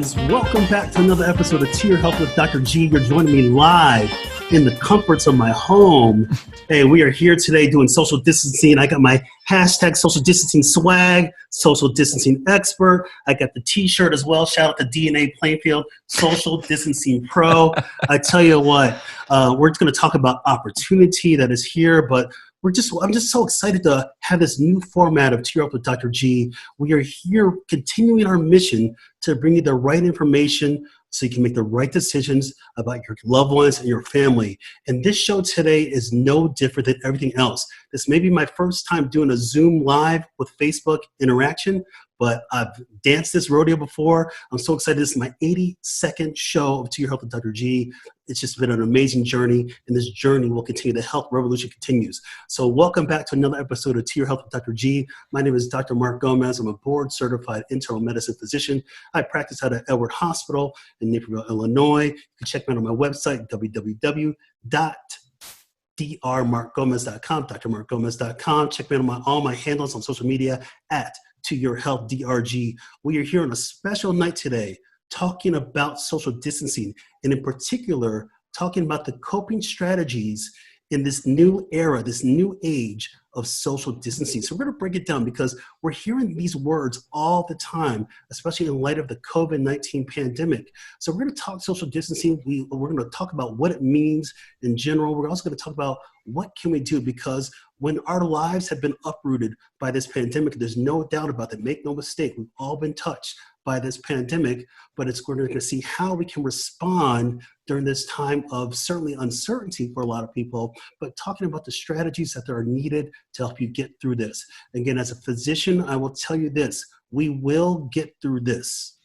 friends, welcome back to another episode of To Your Health with Dr. G. You're joining me live in the comforts of my home. Hey, we are here today doing social distancing. I got my hashtag social distancing swag, social distancing expert. I got the t-shirt as well. Shout out to DNA Plainfield, social distancing pro. I tell you what, we're going to talk about opportunity that is here, but I'm just so excited to have this new format of To Your Health with Dr. G. We are here continuing our mission to bring you the right information so you can make the right decisions about your loved ones and your family. And this show today is no different than everything else. This may be my first time doing a Zoom live with Facebook interaction, but I've danced this rodeo before. I'm so excited. This is my 82nd show of To Your Health with Dr. G. It's just been an amazing journey, and this journey will continue. The health revolution continues. So welcome back to another episode of To Your Health with Dr. G. My name is Dr. Mark Gomez. I'm a board-certified internal medicine physician. I practice out of Edward Hospital in Naperville, Illinois. You can check me out on my website, www.drmarkgomez.com, drmarkgomez.com. Check me out on all my handles on social media at To Your Health DRG. We are here on a special night today talking about social distancing, and in particular, talking about the coping strategies in this new era, this new age of social distancing. So we're going to break it down because we're hearing these words all the time, especially in light of the COVID-19 pandemic. So we're going to talk social distancing. We're going to talk about what it means in general. We're also going to talk about what can we do, because when our lives have been uprooted by this pandemic, there's no doubt about that. Make no mistake, we've all been touched by this pandemic, but we're going to see how we can respond during this time of certainly uncertainty for a lot of people, but talking about the strategies that are needed to help you get through this. Again, as a physician, I will tell you this: we will get through this.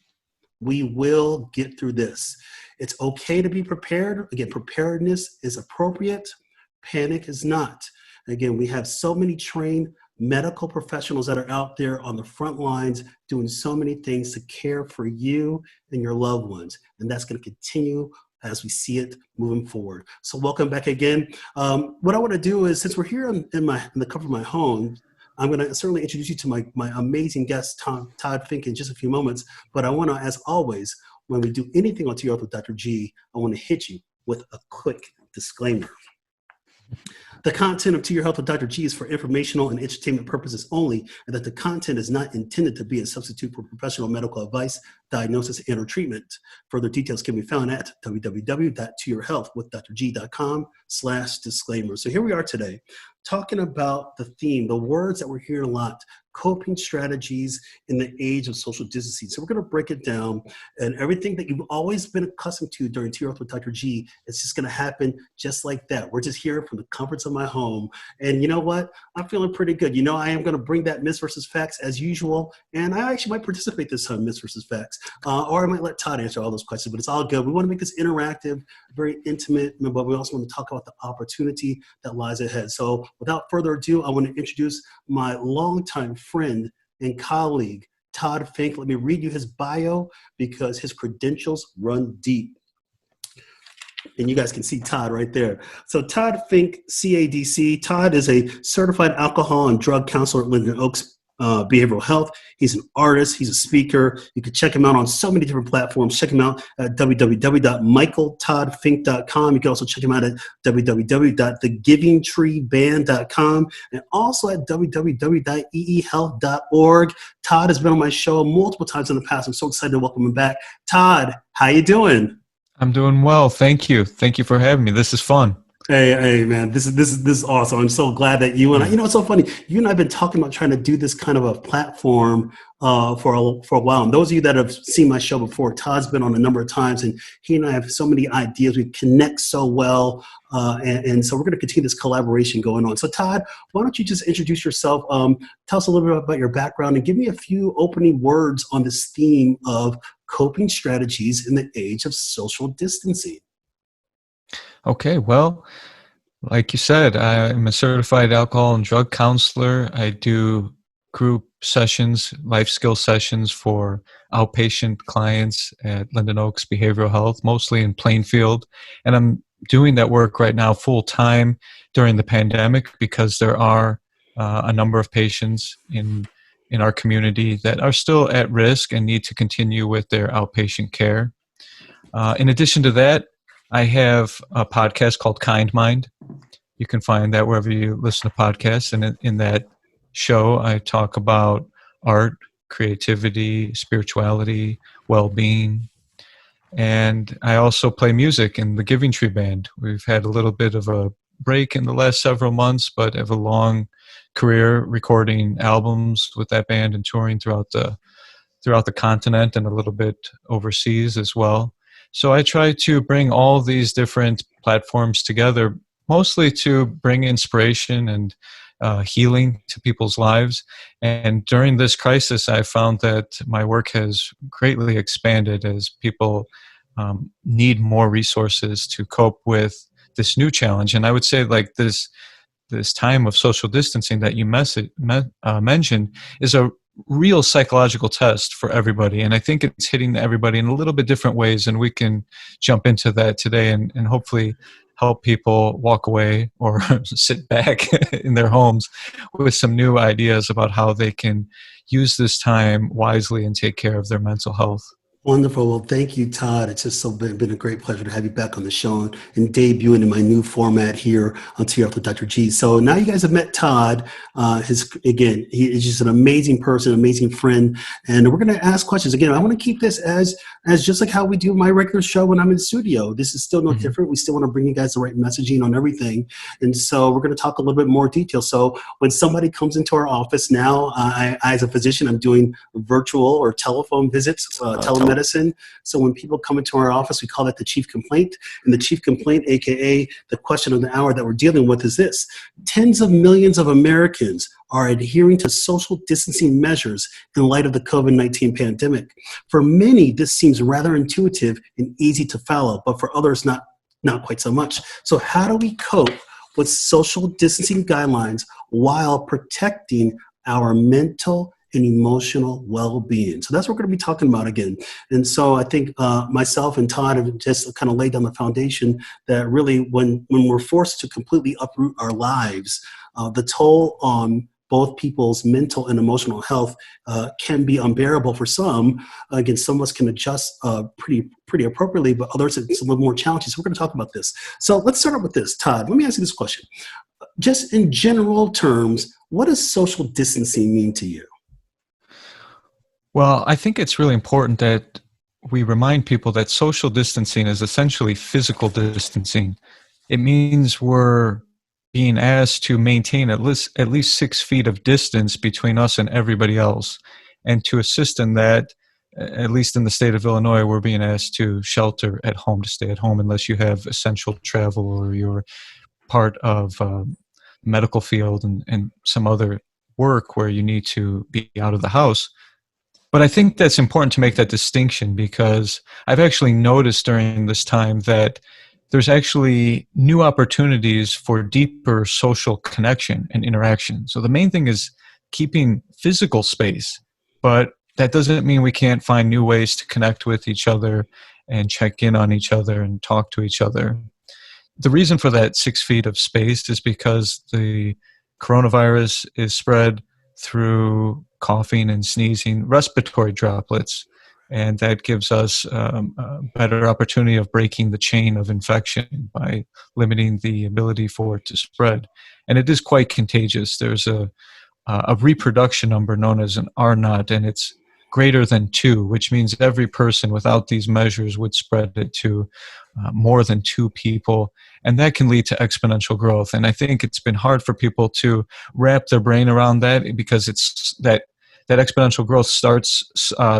We will get through this. It's okay to be prepared. Again, preparedness is appropriate. Panic is not. Again, we have so many trained medical professionals that are out there on the front lines doing so many things to care for you and your loved ones. And that's going to continue as we see it moving forward. So welcome back again. What I want to do is, since we're here in the comfort of my home, I'm going to certainly introduce you to my amazing guest, Todd Fink, in just a few moments. But I want to, as always, when we do anything on To Your Health with Dr. G, I want to hit you with a quick disclaimer. The content of To Your Health with Dr. G is for informational and entertainment purposes only, and that the content is not intended to be a substitute for professional medical advice, diagnosis, and or treatment. Further details can be found at www.toyourhealthwithdrg.com/disclaimer. So here we are today, talking about the theme, the words that we're hearing a lot: coping strategies in the age of social distancing. So we're going to break it down, and everything that you've always been accustomed to during To Your Health with Dr. G, it's just going to happen just like that. We're just here from the comforts of my home. And you know what? I'm feeling pretty good. You know, I am going to bring that myths versus facts as usual, and I actually might participate this time, myths versus facts, or I might let Todd answer all those questions, but it's all good. We want to make this interactive, very intimate, but we also want to talk about the opportunity that lies ahead. So without further ado, I want to introduce my longtime friend and colleague, Todd Fink. Let me read you his bio because his credentials run deep. And you guys can see Todd right there. So Todd Fink, CADC. Todd is a certified alcohol and drug counselor at Linden Oaks Behavioral Health. He's an artist. He's a speaker. You can check him out on so many different platforms. Check him out at www.michaeltoddfink.com. You can also check him out at www.thegivingtreeband.com and also at www.eehealth.org. Todd has been on my show multiple times in the past. I'm so excited to welcome him back. Todd, how you doing? I'm doing well. Thank you. Thank you for having me. This is fun. Hey, man, this is awesome. I'm so glad that you and I, it's so funny. You and I have been talking about trying to do this kind of a platform for a while. And those of you that have seen my show before, Todd's been on a number of times, and he and I have so many ideas. We connect so well, and so we're going to continue this collaboration going on. So, Todd, why don't you just introduce yourself? Tell us a little bit about your background, and give me a few opening words on this theme of coping strategies in the age of social distancing. Okay, well, like you said, I'm a certified alcohol and drug counselor. I do group sessions, life skill sessions for outpatient clients at Linden Oaks Behavioral Health, mostly in Plainfield. And I'm doing that work right now full time during the pandemic because there are a number of patients in in our community that are still at risk and need to continue with their outpatient care. In addition to that, I have a podcast called Kind Mind. You can find that wherever you listen to podcasts. And in that show, I talk about art, creativity, spirituality, well-being. And I also play music in the Giving Tree Band. We've had a little bit of a break in the last several months, but have a long career recording albums with that band and touring throughout the continent and a little bit overseas as well. So I try to bring all these different platforms together, mostly to bring inspiration and healing to people's lives. And during this crisis, I found that my work has greatly expanded as people need more resources to cope with this new challenge. And I would say like this time of social distancing that you mentioned is a real psychological test for everybody. And I think it's hitting everybody in a little bit different ways. And we can jump into that today and hopefully help people walk away or sit back in their homes with some new ideas about how they can use this time wisely and take care of their mental health. Wonderful. Well, thank you, Todd. It's just been a great pleasure to have you back on the show and debuting in my new format here on To Your Health with Dr. G. So now you guys have met Todd. He is just an amazing person, amazing friend. And we're going to ask questions. Again, I want to keep this as just like how we do my regular show when I'm in the studio. This is still no different. We still want to bring you guys the right messaging on everything. And so we're going to talk a little bit more detail. So when somebody comes into our office now, I as a physician, I'm doing virtual or telephone visits, telemedicine. So when people come into our office, we call that the chief complaint. And the chief complaint, AKA the question of the hour that we're dealing with, is this: tens of millions of Americans are adhering to social distancing measures in light of the COVID-19 pandemic. For many, this seems rather intuitive and easy to follow, but for others, not quite so much. So how do we cope with social distancing guidelines while protecting our mental and emotional well-being? So that's what we're going to be talking about again. And so I think myself and Todd have just kind of laid down the foundation that really when we're forced to completely uproot our lives, the toll on both people's mental and emotional health can be unbearable for some. Again, some of us can adjust pretty appropriately, but others it's a little more challenging. So we're going to talk about this. So let's start out with this. Todd, let me ask you this question. Just in general terms, what does social distancing mean to you? Well, I think it's really important that we remind people that social distancing is essentially physical distancing. It means we're being asked to maintain at least 6 feet of distance between us and everybody else. And to assist in that, at least in the state of Illinois, we're being asked to shelter at home, to stay at home unless you have essential travel or you're part of medical field and some other work where you need to be out of the house. But I think that's important to make that distinction because I've actually noticed during this time that there's actually new opportunities for deeper social connection and interaction. So the main thing is keeping physical space, but that doesn't mean we can't find new ways to connect with each other and check in on each other and talk to each other. The reason for that 6 feet of space is because the coronavirus is spread through coughing and sneezing, respiratory droplets, and that gives us a better opportunity of breaking the chain of infection by limiting the ability for it to spread. And it is quite contagious. There's a reproduction number known as an R0, and it's greater than 2, which means every person without these measures would spread it to more than 2 people, and that can lead to exponential growth. And I think it's been hard for people to wrap their brain around that because it's that exponential growth starts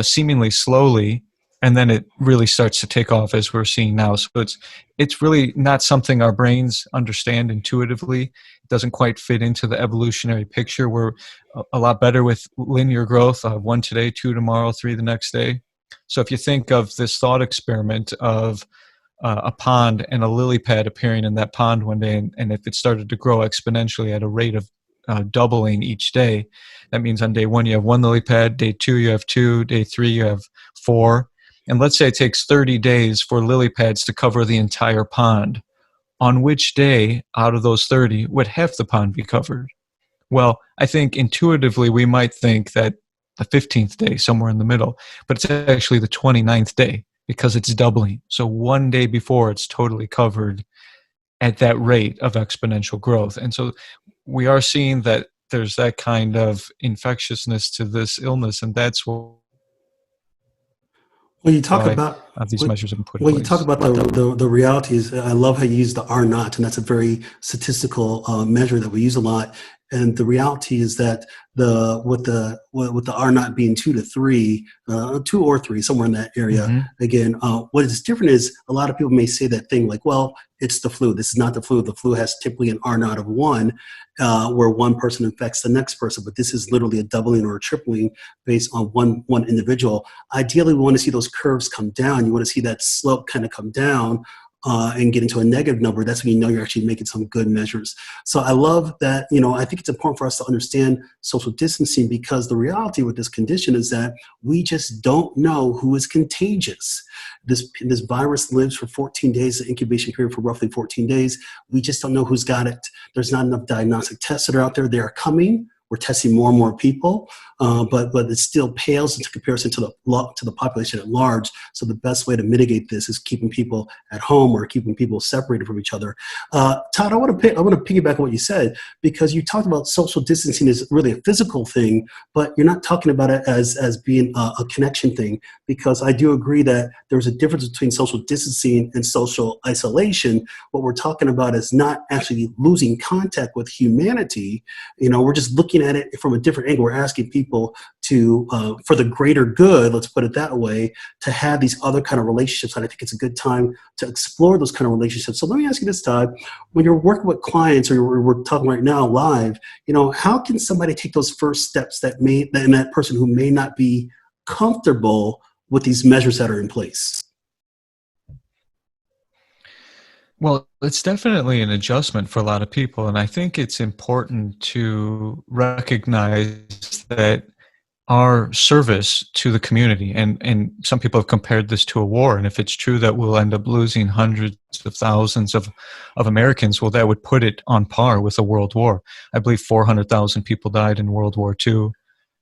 seemingly slowly, and then it really starts to take off as we're seeing now. So it's really not something our brains understand intuitively. It doesn't quite fit into the evolutionary picture. We're a lot better with linear growth, 1 today, 2 tomorrow, 3 the next day. So if you think of this thought experiment of a pond and a lily pad appearing in that pond one day, and if it started to grow exponentially at a rate of doubling each day, that means on day 1 you have 1 lily pad, day 2 you have 2, day 3 you have 4. And let's say it takes 30 days for lily pads to cover the entire pond. On which day out of those 30 would half the pond be covered? Well, I think intuitively we might think that the 15th day, somewhere in the middle, but it's actually the 29th day because it's doubling. So one day before, it's totally covered at that rate of exponential growth. And so we are seeing that there's that kind of infectiousness to this illness, and that's When you talk why about these when, measures have been put in when you talk place. about the reality is, I love how you use the R naught, and that's a very statistical measure that we use a lot. And the reality is that with the R naught being 2 to 3, 2 or 3, somewhere in that area. Hmm. Again, what is different is a lot of people may say that thing like, well, it's the flu. This is not the flu. The flu has typically an R naught of 1, where one person infects the next person, but this is literally a doubling or a tripling based on one individual. Ideally, we want to see those curves come down. You want to see that slope kind of come down and get into a negative number. That's when you know you're actually making some good measures. So I love that, I think it's important for us to understand social distancing, because the reality with this condition is that we just don't know who is contagious. This virus lives for 14 days, the incubation period for roughly 14 days. We just don't know who's got it. There's not enough diagnostic tests that are out there. They are coming. We're testing more and more people, but it still pales into comparison to the population at large. So the best way to mitigate this is keeping people at home or keeping people separated from each other. Todd, I want to piggyback on what you said, because you talked about social distancing is really a physical thing, but you're not talking about it as being a connection thing. Because I do agree that there's a difference between social distancing and social isolation. What we're talking about is not actually losing contact with humanity. We're just looking at it from a different angle. We're asking people to, for the greater good, let's put it that way, to have these other kind of relationships. And I think it's a good time to explore those kind of relationships. So let me ask you this, Todd, when you're working with clients, or we're talking right now live, how can somebody take those first steps and that person who may not be comfortable with these measures that are in place? Well, it's definitely an adjustment for a lot of people, and I think it's important to recognize that our service to the community, and some people have compared this to a war, and if it's true that we'll end up losing hundreds of thousands of Americans, well, that would put it on par with a world war. I believe 400,000 people died in World War II,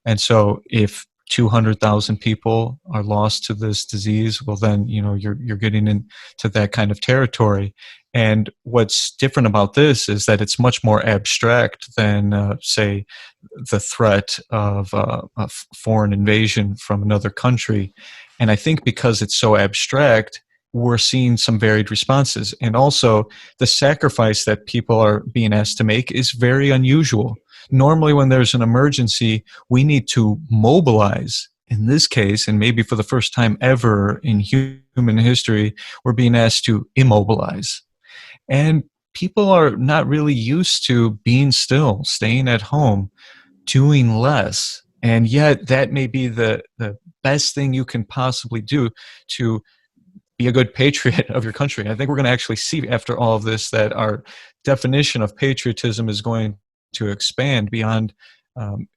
and so if 200,000 people are lost to this disease, well, then you're getting into that kind of territory. And what's different about this is that it's much more abstract than, say, the threat of a foreign invasion from another country. And I think because it's so abstract, we're seeing some varied responses. And also, the sacrifice that people are being asked to make is very unusual. Normally, when there's an emergency, we need to mobilize. In this case, and maybe for the first time ever in human history, we're being asked to immobilize. And people are not really used to being still, staying at home, doing less. And yet, that may be the best thing you can possibly do to be a good patriot of your country. I think we're going to actually see after all of this that our definition of patriotism is going to expand beyond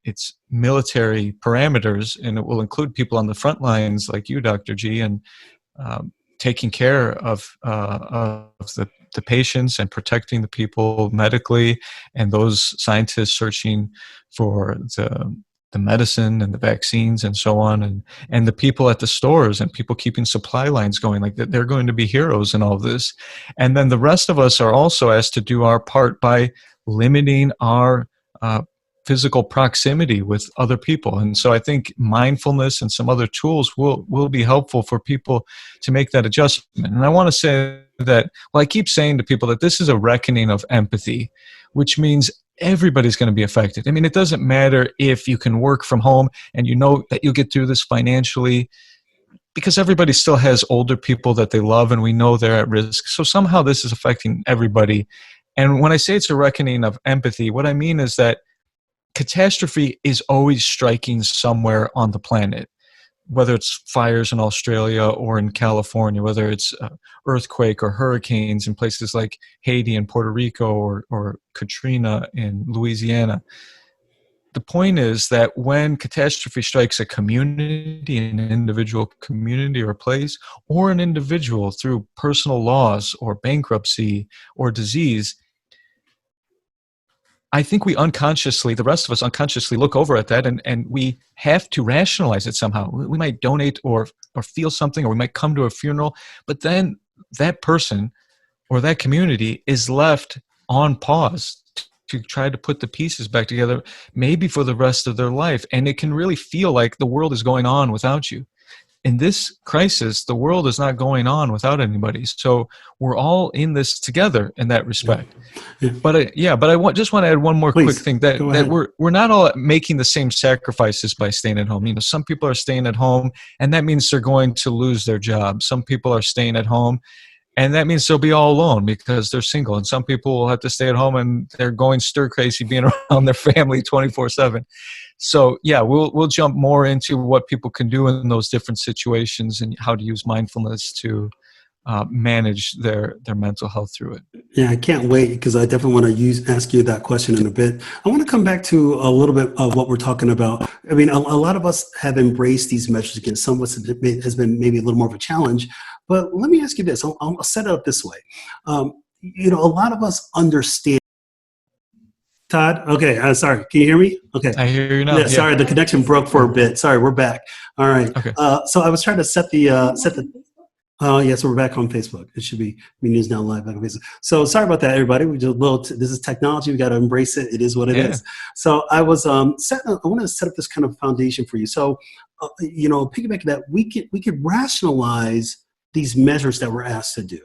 its military parameters, and it will include people on the front lines like you, Dr. G, and taking care of the patients and protecting the people medically, and those scientists searching for the medicine and the vaccines and so on, and the people at the stores and people keeping supply lines going. Like, they're going to be heroes in all of this. And then the rest of us are also asked to do our part by limiting our physical proximity with other people. And so I think mindfulness and some other tools will be helpful for people to make that adjustment. And I want to say that, well, I keep saying to people that this is a reckoning of empathy, which means everybody's going to be affected. I mean, it doesn't matter if you can work from home and you know that you'll get through this financially, because everybody still has older people that they love and we know they're at risk. So somehow this is affecting everybody. And when I say it's a reckoning of empathy, what I mean is that catastrophe is always striking somewhere on the planet, whether it's fires in Australia or in California, whether it's earthquake or hurricanes in places like Haiti and Puerto Rico, or Katrina in Louisiana. The point is that when catastrophe strikes a community, an individual community or place, or an individual through personal loss or bankruptcy or disease, I think we unconsciously, the rest of us unconsciously look over at that, and we have to rationalize it somehow. We might donate or feel something, or we might come to a funeral, but then that person or that community is left on pause to try to put the pieces back together, maybe for the rest of their life. And it can really feel like the world is going on without you. In this crisis, the world is not going on without anybody. So we're all in this together in that respect. Yeah. But just want to add one more Please, quick thing, that go ahead. we're not all making the same sacrifices by staying at home. Some people are staying at home, and that means they're going to lose their job. Some people are staying at home, and that means they'll be all alone because they're single. And some people will have to stay at home, and they're going stir crazy being around their family 24/7. So yeah, we'll jump more into what people can do in those different situations and how to use mindfulness to manage their mental health through it. Yeah, I can't wait, because I definitely want to ask you that question in a bit. I want to come back to a little bit of what we're talking about. I mean, a lot of us have embraced these measures again. Some of us has been maybe a little more of a challenge. But let me ask you this. I'll set it up this way. A lot of us understand. Todd? Okay, sorry. Can you hear me? Okay. I hear you now. Yeah, sorry, the connection broke for a bit. Sorry, we're back. All right. Okay. So I was trying to set the yes, we're back on Facebook. It should be News Now Live back on Facebook. So sorry about that, everybody. We just this is technology. We got to embrace it. It is what it is. So I was I want to set up this kind of foundation for you. So piggybacking that, we could rationalize these measures that we're asked to do,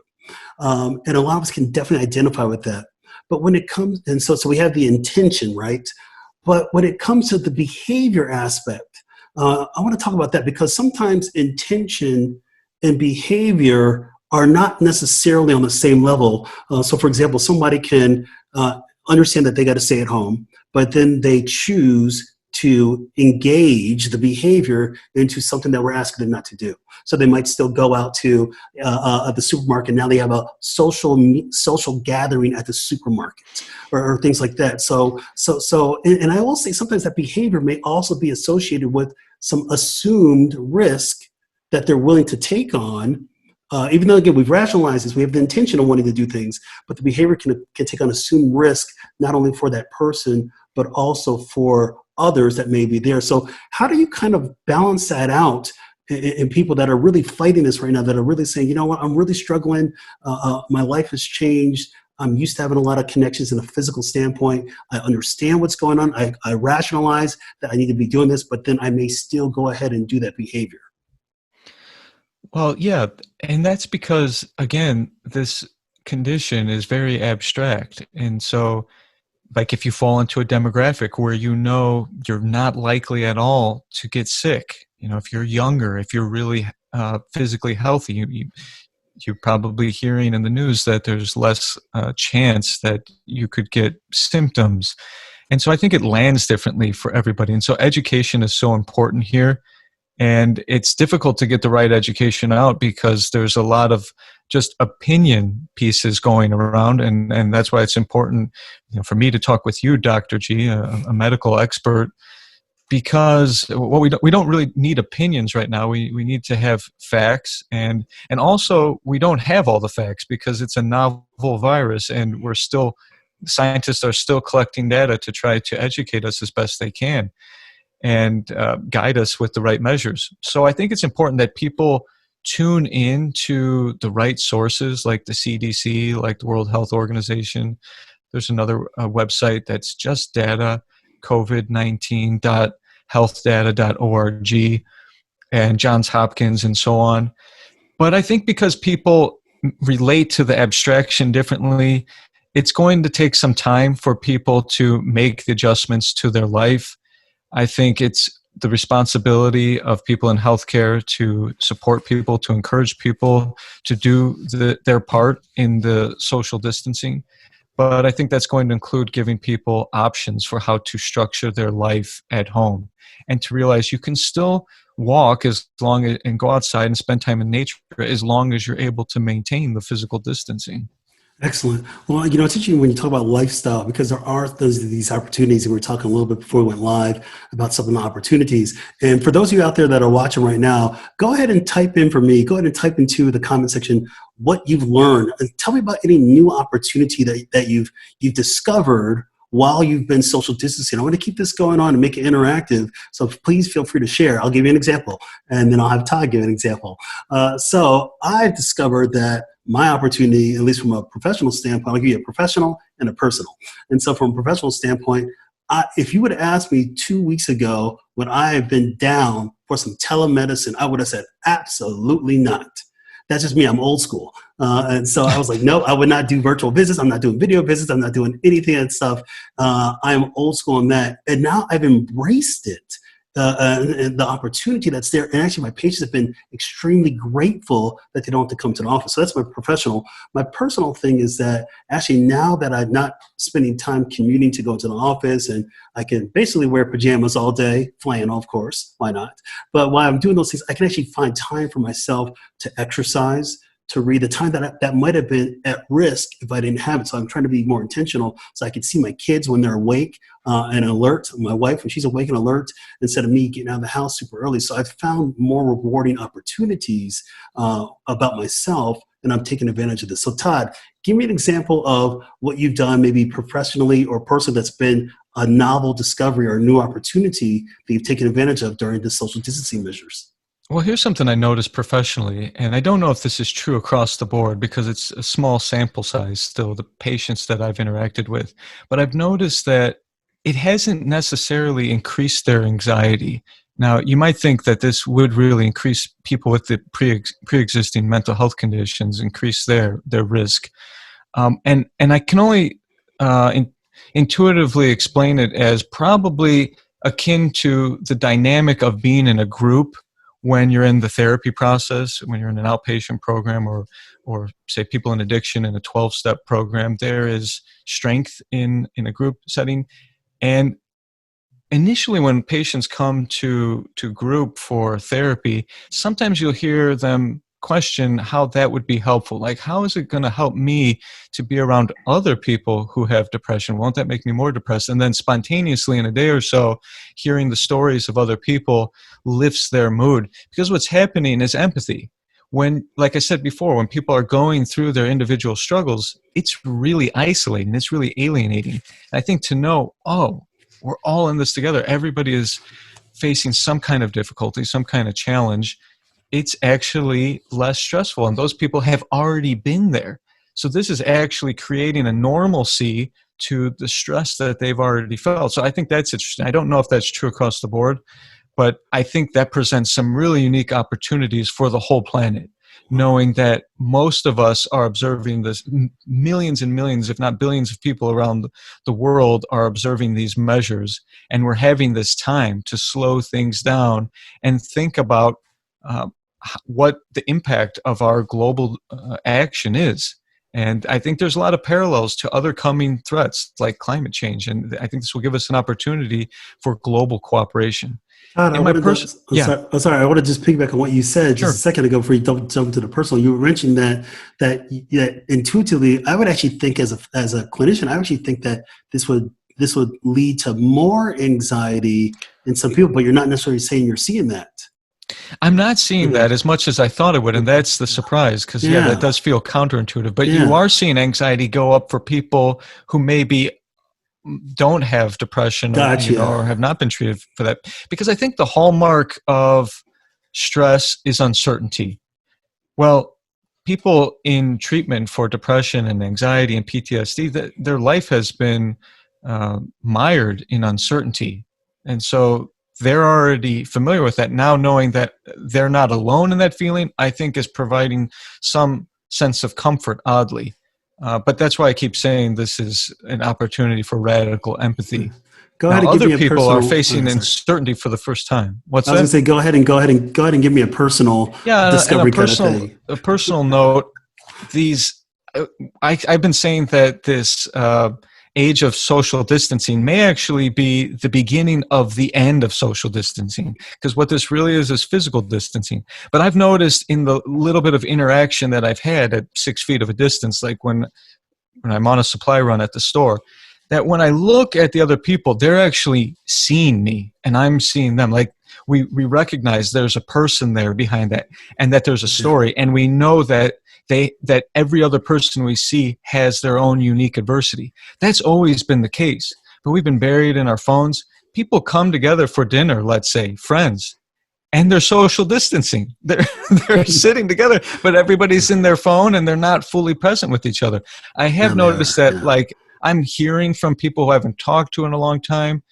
and a lot of us can definitely identify with that. But when it comes, and so we have the intention, right? But when it comes to the behavior aspect, I want to talk about that, because sometimes intention and behavior are not necessarily on the same level. So for example, somebody can understand that they got to stay at home, but then they choose to engage the behavior into something that we're asking them not to do. So they might still go out to the supermarket. Now they have a social gathering at the supermarket, or things like that. And I will say sometimes that behavior may also be associated with some assumed risk that they're willing to take on, even though, again, we've rationalized this, we have the intention of wanting to do things, but the behavior can take on assumed risk, not only for that person, but also for others that may be there. So how do you kind of balance that out in people that are really fighting this right now, that are really saying, you know what, I'm really struggling, my life has changed, I'm used to having a lot of connections in a physical standpoint, I understand what's going on, I rationalize that I need to be doing this, but then I may still go ahead and do that behavior? Well, yeah, and that's because, again, this condition is very abstract. And so, like, if you fall into a demographic where you're not likely at all to get sick, if you're younger, if you're really physically healthy, you're probably hearing in the news that there's less chance that you could get symptoms. And so I think it lands differently for everybody. And so education is so important here. And it's difficult to get the right education out because there's a lot of just opinion pieces going around. And that's why it's important for me to talk with you, Dr. G, a medical expert, because we don't really need opinions right now. We need to have facts. And also, we don't have all the facts because it's a novel virus, and scientists are still collecting data to try to educate us as best they can and guide us with the right measures. So I think it's important that people tune in to the right sources, like the CDC, like the World Health Organization. There's another website that's just data, covid19.healthdata.org, and Johns Hopkins, and so on. But I think because people relate to the abstraction differently, it's going to take some time for people to make the adjustments to their life. I think it's the responsibility of people in healthcare to support people, to encourage people to do their part in the social distancing. But I think that's going to include giving people options for how to structure their life at home, and to realize you can still walk and go outside and spend time in nature as long as you're able to maintain the physical distancing. Excellent. Well, it's interesting when you talk about lifestyle, because there are these opportunities, and we were talking a little bit before we went live about some of the opportunities. And for those of you out there that are watching right now, go ahead and type in for me. Go ahead and type into the comment section what you've learned, and tell me about any new opportunity that you've discovered while you've been social distancing. I want to keep this going on and make it interactive. So please feel free to share. I'll give you an example, and then I'll have Todd give an example. So I've discovered that my opportunity, at least from a professional standpoint, I'll give you a professional and a personal. And so from a professional standpoint, if you would have asked me 2 weeks ago would I have been down for some telemedicine, I would have said absolutely not. That's just me. I'm old school. And so I was like, no, I would not do virtual visits. I'm not doing video visits. I'm not doing anything of that stuff. I'm old school on that. And now I've embraced it. And the opportunity that's there. And actually my patients have been extremely grateful that they don't have to come to the office. So that's my professional. My personal thing is that actually now that I'm not spending time commuting to go to the office, and I can basically wear pajamas all day, flannel, of course, why not? But while I'm doing those things, I can actually find time for myself to exercise, to read, the time that might have been at risk if I didn't have it. So I'm trying to be more intentional so I can see my kids when they're awake and alert, my wife when she's awake and alert, instead of me getting out of the house super early. So I've found more rewarding opportunities about myself, and I'm taking advantage of this. So Todd, give me an example of what you've done, maybe professionally or personally, that's been a novel discovery or a new opportunity that you've taken advantage of during the social distancing measures. Well, here's something I noticed professionally, and I don't know if this is true across the board because it's a small sample size still, the patients that I've interacted with, but I've noticed that it hasn't necessarily increased their anxiety. Now, you might think that this would really increase people with the pre-existing mental health conditions, increase their risk. And I can only intuitively explain it as probably akin to the dynamic of being in a group when you're in the therapy process, when you're in an outpatient program, or say people in addiction in a 12-step program. There is strength in a group setting. And initially when patients come to group for therapy, sometimes you'll hear them question how that would be helpful. Like, how is it going to help me to be around other people who have depression? Won't that make me more depressed? And then spontaneously in a day or so, hearing the stories of other people lifts their mood. Because what's happening is empathy. When, like I said before, when people are going through their individual struggles, it's really isolating. It's really alienating. And I think to know, oh, we're all in this together. Everybody is facing some kind of difficulty, some kind of challenge. It's actually less stressful, and those people have already been there. So this is actually creating a normalcy to the stress that they've already felt. So I think that's interesting. I don't know if that's true across the board, but I think that presents some really unique opportunities for the whole planet, knowing that most of us are observing this. Millions and millions, if not billions of people around the world are observing these measures, and we're having this time to slow things down and think about what the impact of our global action is. And I think there's a lot of parallels to other coming threats like climate change. And I think this will give us an opportunity for global cooperation. Todd, I I want to just piggyback on what you said just a second ago before you jump to the personal. You mentioned that intuitively, I would actually think as a clinician, I actually think that this would lead to more anxiety in some people, but you're not necessarily saying you're seeing that. I'm not seeing that as much as I thought it would, and that's the surprise, because that does feel counterintuitive. But you are seeing anxiety go up for people who maybe don't have depression or have not been treated for that. Because I think the hallmark of stress is uncertainty. Well, people in treatment for depression and anxiety and PTSD, their life has been mired in uncertainty. And so they're already familiar with that. Now knowing that they're not alone in that feeling, I think is providing some sense of comfort, oddly. But that's why I keep saying this is an opportunity for radical empathy. Go ahead and give me a personal. Other people are facing uncertainty for the first time. I was going to say, go ahead and give me a personal discovery kind of thing. A personal note. I've been saying that this age of social distancing may actually be the beginning of the end of social distancing, because what this really is physical distancing. But I've noticed in the little bit of interaction that I've had at 6 feet of a distance, like when I'm on a supply run at the store, that when I look at the other people, they're actually seeing me and I'm seeing them. Like we recognize there's a person there behind that, and that there's a story, and we know that that every other person we see has their own unique adversity. That's always been the case, but we've been buried in our phones. People come together for dinner, let's say, friends, and they're social distancing. They're sitting together, but everybody's in their phone and they're not fully present with each other. I have No, they are. noticed that, Yeah. like, I'm hearing from people who I haven't talked to in a long time,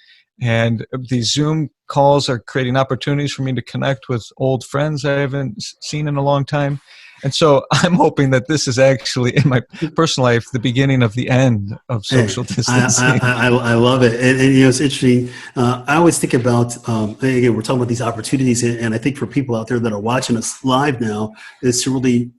and these Zoom calls are creating opportunities for me to connect with old friends I haven't seen in a long time. And so I'm hoping that this is actually, in my personal life, the beginning of the end of social Hey, distancing. I love it. And, you know, it's interesting. I always think about, again, we're talking about these opportunities. And I think for people out there that are watching us live now is to really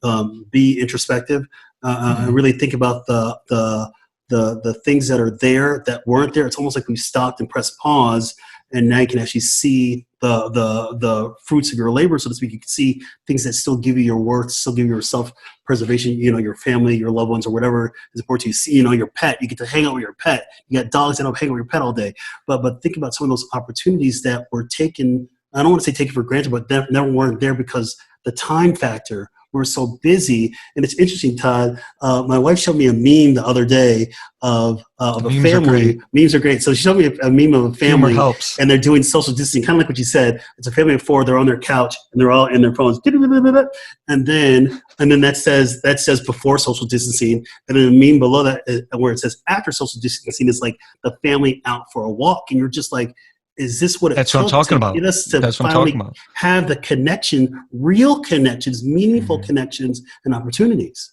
be introspective. I really think about the things that are there that weren't there. It's almost like we stopped and pressed pause, and now you can actually see the fruits of your labor, so to speak. You can see things that still give you your worth, still give you your self-preservation, you know, your family, your loved ones, or whatever is important to you. See, you know, your pet, you get to hang out with your pet. You got dogs that don't hang out with your pet all day. But think about some of those opportunities that were taken, I don't want to say taken for granted, but never weren't there because the time factor. We're so busy. And it's interesting, Todd. My wife showed me a meme the other day of a Memes are family. great. Memes are great. So she showed me a meme of a Humor family, helps. and they're doing social distancing, kind of like what you said. It's a family of four. They're on their couch, and they're all in their phones. And then that says before social distancing, and then a meme below that where it says after social distancing is like the family out for a walk, and you're just like, is this what it That's what I'm took talking to about. get us to That's what I'm finally talking about. have the connection, real connections, meaningful connections, and opportunities?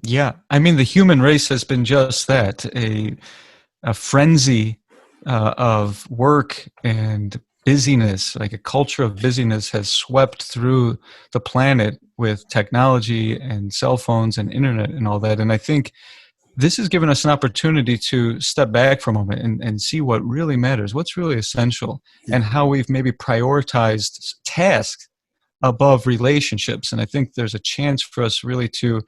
Yeah. I mean, the human race has been just that, a frenzy of work and busyness, like a culture of busyness has swept through the planet with technology and cell phones and internet and all that. And I think this has given us an opportunity to step back for a moment and see what really matters, what's really essential, and how we've maybe prioritized tasks above relationships. And I think there's a chance for us really to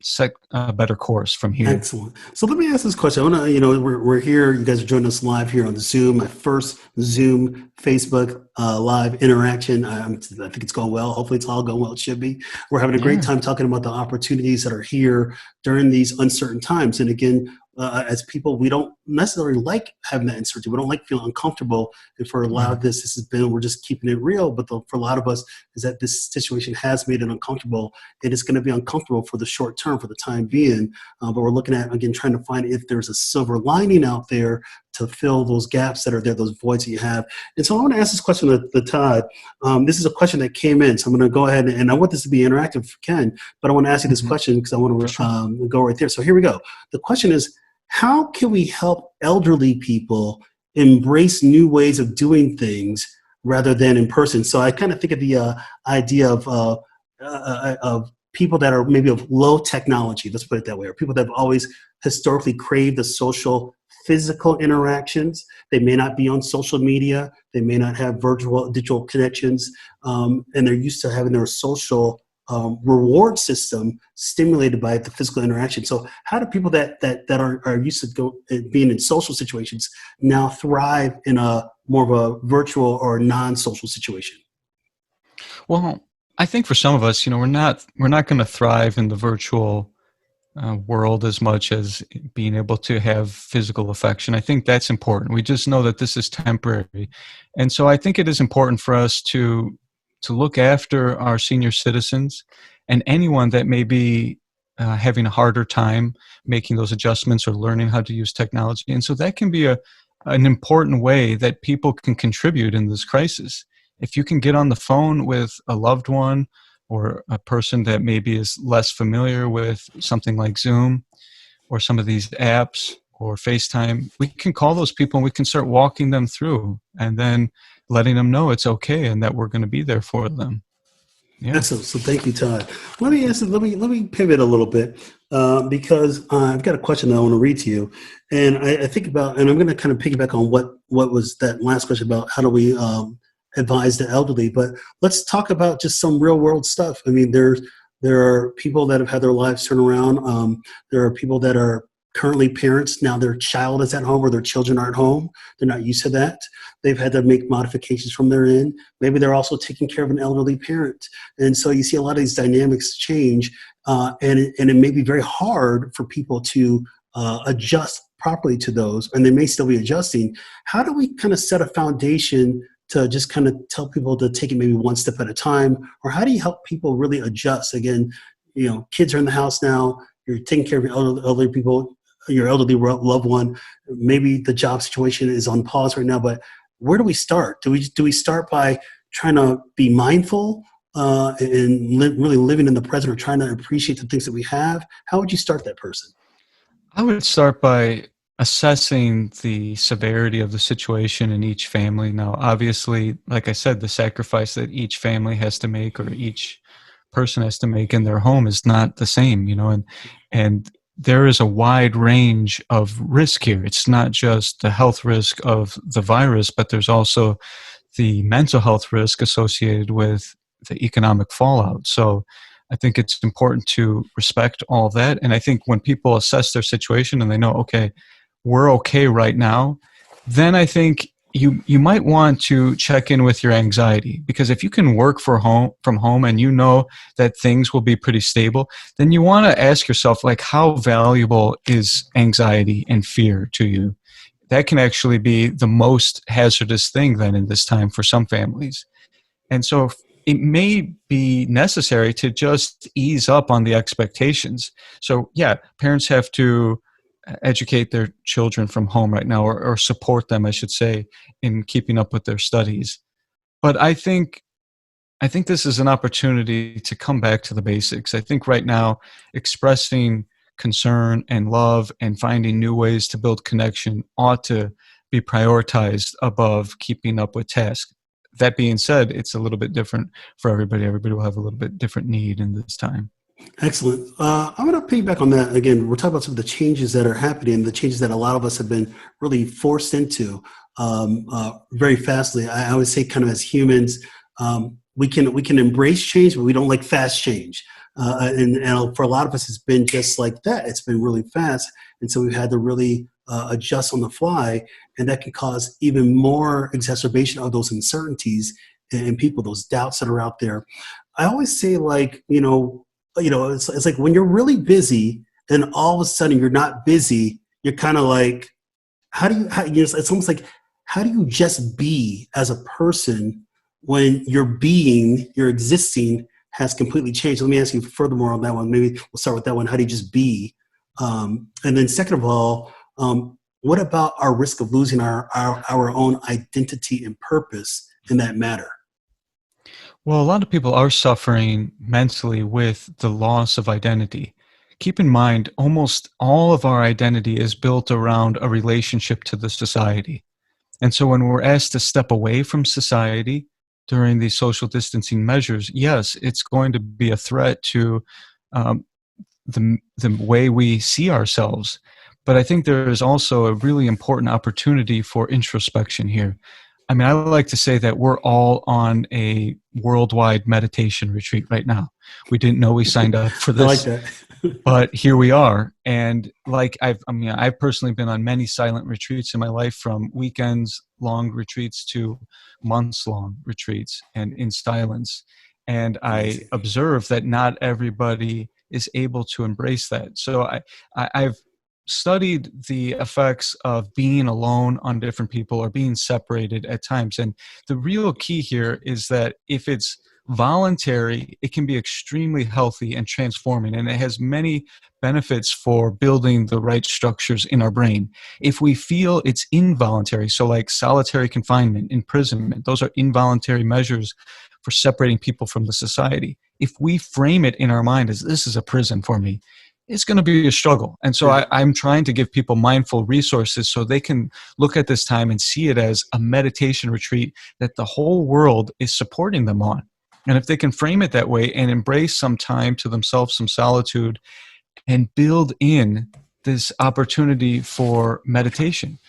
set a better course from here. Excellent. So let me ask this question. I want to, you know, we're here. You guys are joining us live here on Zoom. My first Zoom Facebook live interaction. I think it's going well. Hopefully, it's all going well. It should be. We're having a great Yeah. time talking about the opportunities that are here during these uncertain times. And again, as people, we don't necessarily like having that uncertainty. We don't like feeling uncomfortable. And for a lot of this has been, we're just keeping it real. But for a lot of us, is that this situation has made it uncomfortable. And it's going to be uncomfortable for the short term, for the time being. But we're looking at, again, trying to find if there's a silver lining out there to fill those gaps that are there, those voids that you have. And so I want to ask this question to Todd. This is a question that came in. So I'm going to go ahead and I want this to be interactive if you can. But I want to ask you this question because I want to go right there. So here we go. The question is, how can we help elderly people embrace new ways of doing things rather than in person? So I kind of think of the idea of people that are maybe of low technology, let's put it that way, or people that have always historically craved the social, physical interactions. They may not be on social media. They may not have virtual, digital connections, and they're used to having their social reward system stimulated by the physical interaction. So how do people that are used to being in social situations now thrive in a more of a virtual or non-social situation? Well, I think for some of us, you know, we're not going to thrive in the virtual world as much as being able to have physical affection. I think that's important. We just know that this is temporary, and so I think it is important for us to look after our senior citizens and anyone that may be having a harder time making those adjustments or learning how to use technology. And so that can be an important way that people can contribute in this crisis. If you can get on the phone with a loved one or a person that maybe is less familiar with something like Zoom or some of these apps or FaceTime, we can call those people and we can start walking them through and then letting them know it's okay and that we're going to be there for them. Yeah. Excellent. So thank you, Todd. Let me pivot a little bit because I've got a question that I want to read to you, and I think about, and I'm going to kind of piggyback on what was that last question about how do we advise the elderly. But let's talk about just some real world stuff. I mean, there are people that have had their lives turned around. There are people that are currently parents, now their child is at home or their children aren't home. They're not used to that. They've had to make modifications from their end. Maybe they're also taking care of an elderly parent. And so you see a lot of these dynamics change, and it may be very hard for people to adjust properly to those, and they may still be adjusting. How do we kind of set a foundation to just kind of tell people to take it maybe one step at a time? Or how do you help people really adjust? Again, kids are in the house now, you're taking care of your elderly people, your elderly loved one. Maybe the job situation is on pause right now, but where do we start? Do we start by trying to be mindful and really living in the present, or trying to appreciate the things that we have? How would you start that person? I would start by assessing the severity of the situation in each family. Now, obviously, like I said, the sacrifice that each family has to make, or each person has to make in their home, is not the same, and there is a wide range of risk here. It's not just the health risk of the virus, but there's also the mental health risk associated with the economic fallout. So I think it's important to respect all of that. And I think when people assess their situation and they know, okay, we're okay right now, then I think you might want to check in with your anxiety, because if you can work from home and you know that things will be pretty stable, then you want to ask yourself, like, how valuable is anxiety and fear to you? That can actually be the most hazardous thing then in this time for some families. And so it may be necessary to just ease up on the expectations. So yeah, parents have to educate their children from home right now, or support them, I should say, in keeping up with their studies. But I think this is an opportunity to come back to the basics. I think right now, expressing concern and love and finding new ways to build connection ought to be prioritized above keeping up with tasks. That being said, it's a little bit different for everybody. Everybody will have a little bit different need in this time. Excellent. I'm going to piggyback on that. Again, we're talking about some of the changes that are happening, the changes that a lot of us have been really forced into very fastly. I always say, kind of as humans, we can embrace change, but we don't like fast change. And for a lot of us, it's been just like that. It's been really fast. And so we've had to really adjust on the fly, and that can cause even more exacerbation of those uncertainties in people, those doubts that are out there. I always say, like, it's like when you're really busy, then all of a sudden you're not busy. You're kind of like, it's almost like, how do you just be as a person when your existing has completely changed? Let me ask you furthermore on that one. Maybe we'll start with that one. How do you just be? And then second of all, what about our risk of losing our own identity and purpose in that matter? Well, a lot of people are suffering mentally with the loss of identity. Keep in mind, almost all of our identity is built around a relationship to the society. And so when we're asked to step away from society during these social distancing measures, yes, it's going to be a threat to the way we see ourselves. But I think there is also a really important opportunity for introspection here. I mean, I like to say that we're all on a worldwide meditation retreat right now. We didn't know we signed up for this, I like that. but here we are. And like I've personally been on many silent retreats in my life, from weekends long retreats to months long retreats, and in silence. And I observe that not everybody is able to embrace that. So I've studied the effects of being alone on different people, or being separated at times. And the real key here is that if it's voluntary, it can be extremely healthy and transforming, and it has many benefits for building the right structures in our brain. If we feel it's involuntary, so like solitary confinement, imprisonment, those are involuntary measures for separating people from the society. If we frame it in our mind as, this is a prison for me, it's going to be a struggle. And so I'm trying to give people mindful resources so they can look at this time and see it as a meditation retreat that the whole world is supporting them on. And if they can frame it that way and embrace some time to themselves, some solitude, and build in this opportunity for meditation,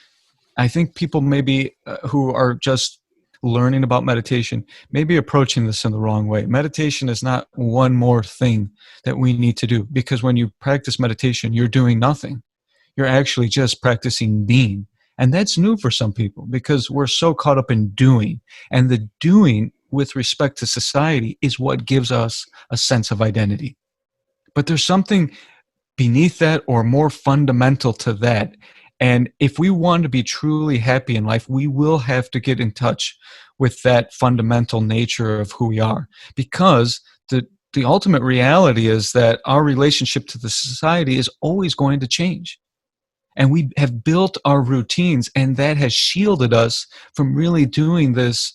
I think people maybe who are just learning about meditation may be approaching this in the wrong way. Meditation is not one more thing that we need to do, because when you practice meditation, you're doing nothing. You're actually just practicing being. And that's new for some people because we're so caught up in doing. And the doing with respect to society is what gives us a sense of identity. But there's something beneath that or more fundamental to that. And if we want to be truly happy in life, we will have to get in touch with that fundamental nature of who we are. Because the ultimate reality is that our relationship to the society is always going to change. And we have built our routines, and that has shielded us from really doing this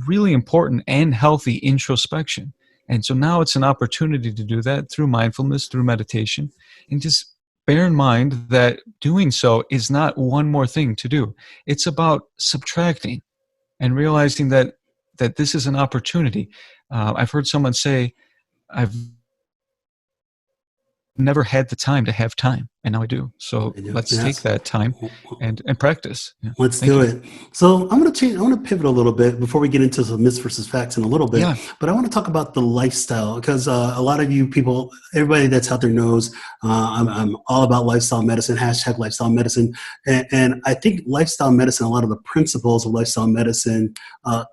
really important and healthy introspection. And so now it's an opportunity to do that through mindfulness, through meditation, and just bear in mind that doing so is not one more thing to do. It's about subtracting and realizing that this is an opportunity. I've heard someone say, I've never had the time to have time, and now I do. So let's take that time and practice. Yeah. Let's do it. So I'm going to change. I want to pivot a little bit before we get into some myths versus facts in a little bit. Yeah. But I want to talk about the lifestyle because a lot of you people, everybody that's out there knows I'm all about lifestyle medicine. # lifestyle medicine, and I think lifestyle medicine. A lot of the principles of lifestyle medicine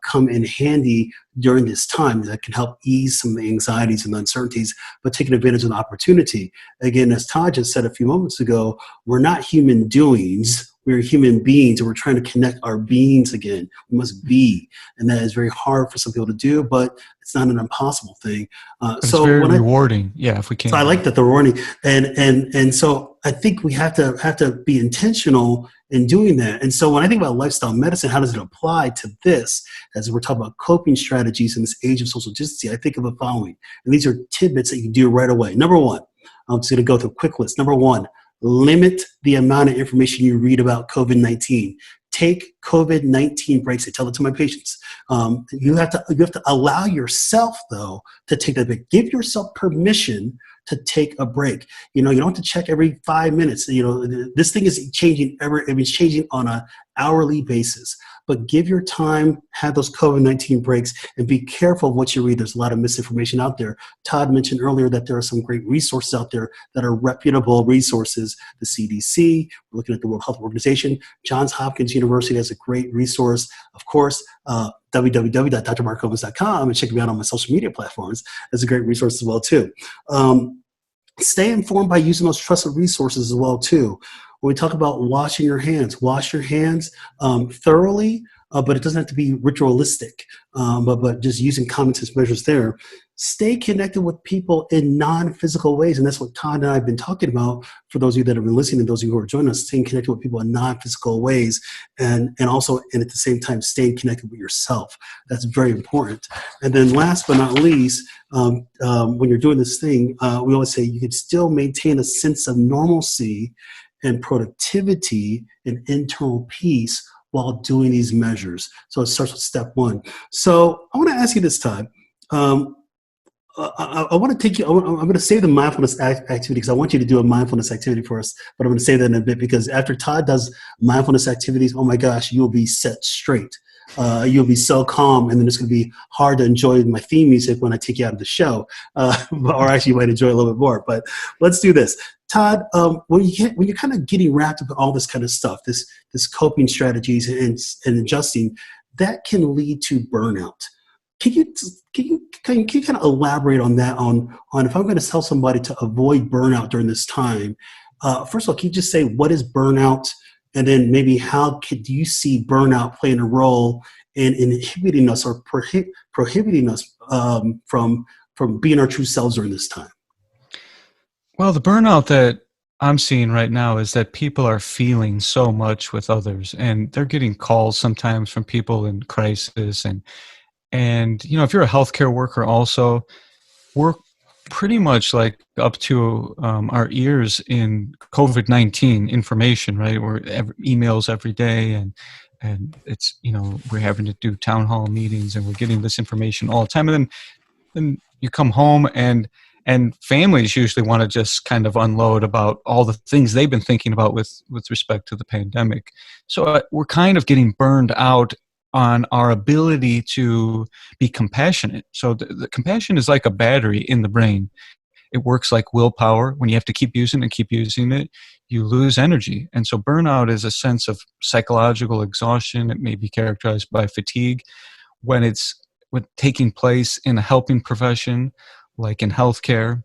come in handy during this time that can help ease some of the anxieties and the uncertainties, but taking advantage of the opportunity. Again, as Todd just said a few moments ago, we're not human doings. We're human beings, and we're trying to connect our beings again. We must be, and that is very hard for some people to do, but it's not an impossible thing. It's very rewarding, if we can. So I like that, the rewarding, and so I think we have to be intentional in doing that. And so when I think about lifestyle medicine, how does it apply to this? As we're talking about coping strategies in this age of social distancing, I think of the following, and these are tidbits that you can do right away. Number one, I'm just going to go through a quick list. Number one, limit the amount of information you read about COVID-19. Take COVID-19 breaks. I tell it to my patients. You have to allow yourself, though, to take that break. Give yourself permission to take a break. You don't have to check every 5 minutes. This thing is changing it's changing on an hourly basis. But give your time, have those COVID-19 breaks, and be careful of what you read. There's a lot of misinformation out there. Todd mentioned earlier that there are some great resources out there that are reputable resources. The CDC, we're looking at the World Health Organization. Johns Hopkins University has a great resource. Of course, www.drmarkgomez.com, and check me out on my social media platforms. That's a great resource as well, too. Stay informed by using those trusted resources as well, too. When we talk about washing your hands, wash your hands thoroughly, but it doesn't have to be ritualistic, but just using common sense measures there. Stay connected with people in non-physical ways, and that's what Todd and I have been talking about for those of you that have been listening and those of you who are joining us, staying connected with people in non-physical ways, and also, and at the same time, staying connected with yourself. That's very important. And then last but not least, when you're doing this thing, we always say you can still maintain a sense of normalcy and productivity and internal peace while doing these measures. So it starts with step one. So I want to ask you this, Todd. I want to take you, I'm going to save the mindfulness activity because I want you to do a mindfulness activity for us, but I'm going to say that in a bit because after Todd does mindfulness activities, oh my gosh, you'll be set straight. You'll be so calm, and then it's going to be hard to enjoy my theme music when I take you out of the show, or actually you might enjoy it a little bit more, but let's do this. Todd, when you're kind of getting wrapped up in all this kind of stuff, this coping strategies and adjusting, that can lead to burnout. Can you kind of elaborate on that? On if I'm going to tell somebody to avoid burnout during this time, first of all, can you just say what is burnout, and then maybe how do you see burnout playing a role in inhibiting us or prohibiting us from being our true selves during this time? Well, the burnout that I'm seeing right now is that people are feeling so much with others, and they're getting calls sometimes from people in crisis, and if you're a healthcare worker also, we're pretty much like up to our ears in COVID-19 information, right? We're emails every day, and it's we're having to do town hall meetings, and we're getting this information all the time. And then you come home, and families usually want to just kind of unload about all the things they've been thinking about with respect to the pandemic. So we're kind of getting burned out on our ability to be compassionate. So the compassion is like a battery in the brain. It works like willpower. When you have to keep using it, you lose energy. And so burnout is a sense of psychological exhaustion. It may be characterized by fatigue when it's taking place in a helping profession, like in healthcare,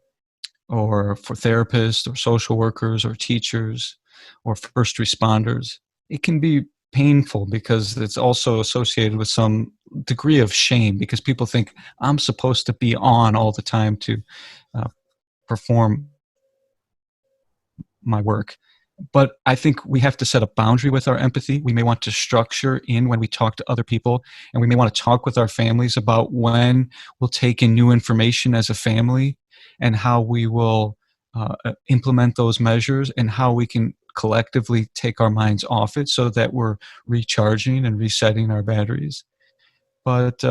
or for therapists or social workers or teachers or first responders. It can be painful because it's also associated with some degree of shame, because people think I'm supposed to be on all the time to perform my work. But I think we have to set a boundary with our empathy. We may want to structure in when we talk to other people, and we may want to talk with our families about when we'll take in new information as a family and how we will implement those measures and how we can collectively take our minds off it so that we're recharging and resetting our batteries. But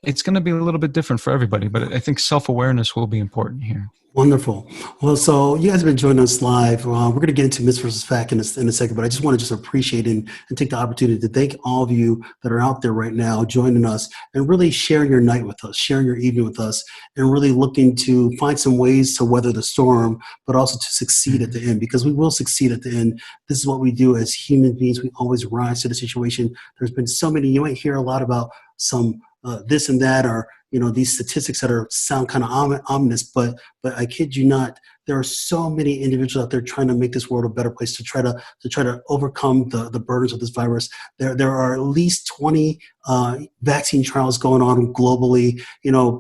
it's going to be a little bit different for everybody, but I think self-awareness will be important here. Wonderful. Well, so you guys have been joining us live. We're going to get into myth versus fact in a second, but I just want to just appreciate and take the opportunity to thank all of you that are out there right now joining us and really sharing your night with us, sharing your evening with us, and really looking to find some ways to weather the storm, but also to succeed at the end, because we will succeed at the end. This is what we do as human beings. We always rise to the situation. There's been so many, you might hear a lot about some this and that, or these statistics that sound kind of ominous, but I kid you not, there are so many individuals out there trying to make this world a better place, to try to overcome the burdens of this virus. There are at least 20 vaccine trials going on globally.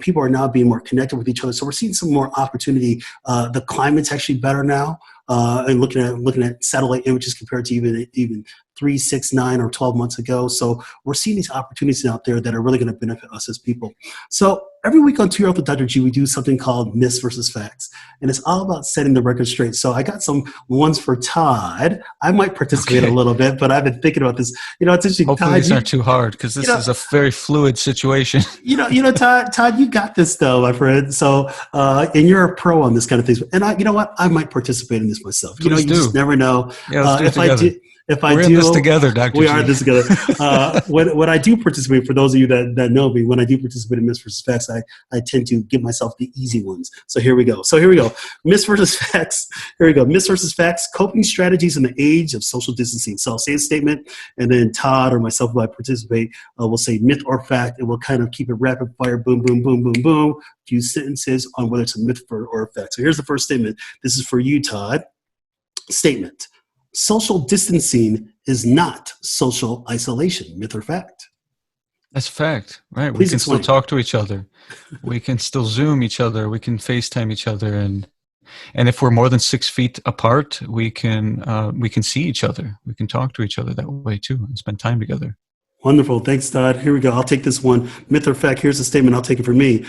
People are now being more connected with each other, so we're seeing some more opportunity. The climate's actually better now. And looking at satellite images compared to even 3, 6, 9, or 12 months ago. So we're seeing these opportunities out there that are really going to benefit us as people. So every week on To Your Health with Dr. G, we do something called Myths versus Facts, and it's all about setting the record straight. So I got some ones for Todd. I might participate a little bit, but I've been thinking about this. It's interesting. Hopefully Todd, these aren't too hard, because this is a very fluid situation. Todd, you got this though, my friend. So, and you're a pro on this kind of things. And you know what? I might participate in this myself. Please do. Just never know. Yeah, let's do it together. We're in this together, Dr. We G. are in this together. When I do participate, for those of you that know me, when I do participate in Myths versus Facts, I tend to give myself the easy ones. So here we go. Myths versus Facts. Here we go. Myths versus Facts, coping strategies in the age of social distancing. So I'll say a statement, and then Todd or myself, if I participate, will say myth or fact, and we'll kind of keep it rapid fire, boom, boom, boom, boom, boom, a few sentences on whether it's a myth or a fact. So here's the first statement. This is for you, Todd. Statement. Social distancing is not social isolation. Myth or fact? That's fact, right? Please we can explain. still talk to each other. We can still Zoom each other. We can FaceTime each other, and if we're more than 6 feet apart, we can see each other. We can talk to each other that way too, and spend time together. Wonderful. Thanks, Todd. Here we go. I'll take this one. Myth or fact? Here's the statement. I'll take it for me.